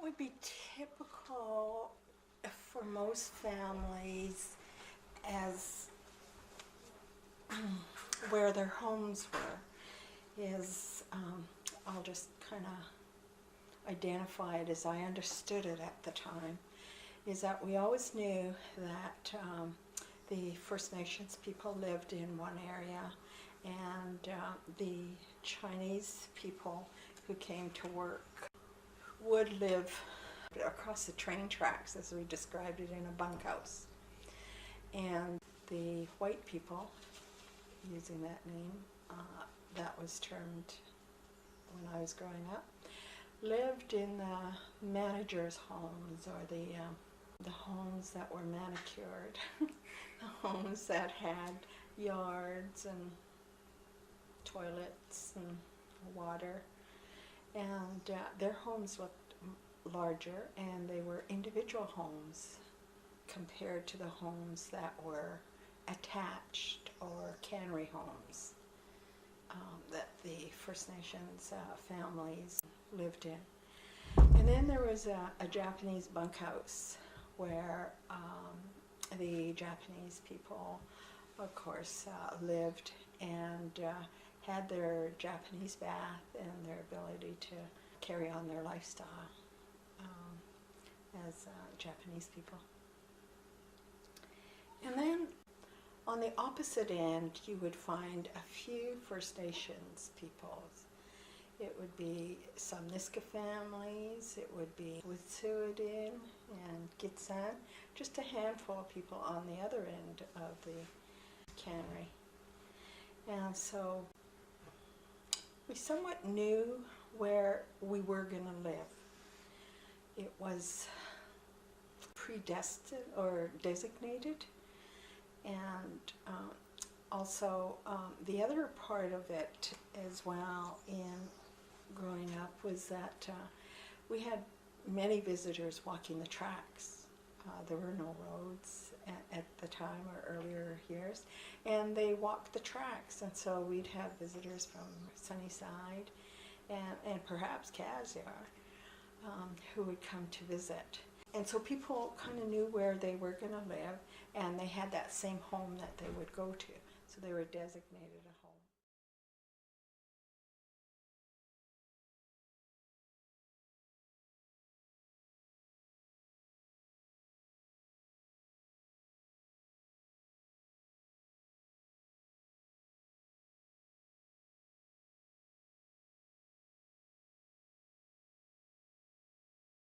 would be typical for most families as where their homes were is, I'll just kind of identify it as I understood it at the time, is that we always knew that the First Nations people lived in one area, and the Chinese people who came to work would live across the train tracks, as we described it, in a bunkhouse. And the white people, using that name, that was termed when I was growing up, lived in the managers' homes, or the homes that were manicured, the homes that had yards and toilets and water. And their homes looked larger, and they were individual homes compared to the homes that were attached, or cannery homes, that the First Nations families lived in. And then there was a Japanese bunkhouse where the Japanese people, of course, lived and had their Japanese bath and their ability to carry on their lifestyle as Japanese people. And then on the opposite end, you would find a few First Nations peoples. It would be some Nisga'a families, it would be Wet'suwet'en and Gitxsan, just a handful of people on the other end of the cannery. And so we somewhat knew where we were going to live. It was predestined or designated. And also the other part of it as well in growing up was that we had many visitors walking the tracks. There were no roads at the time, or earlier years, and they walked the tracks, and so we'd have visitors from Sunnyside and perhaps Cassiar who would come to visit. And so people kind of knew where they were going to live, and they had that same home that they would go to, so they were designated a home.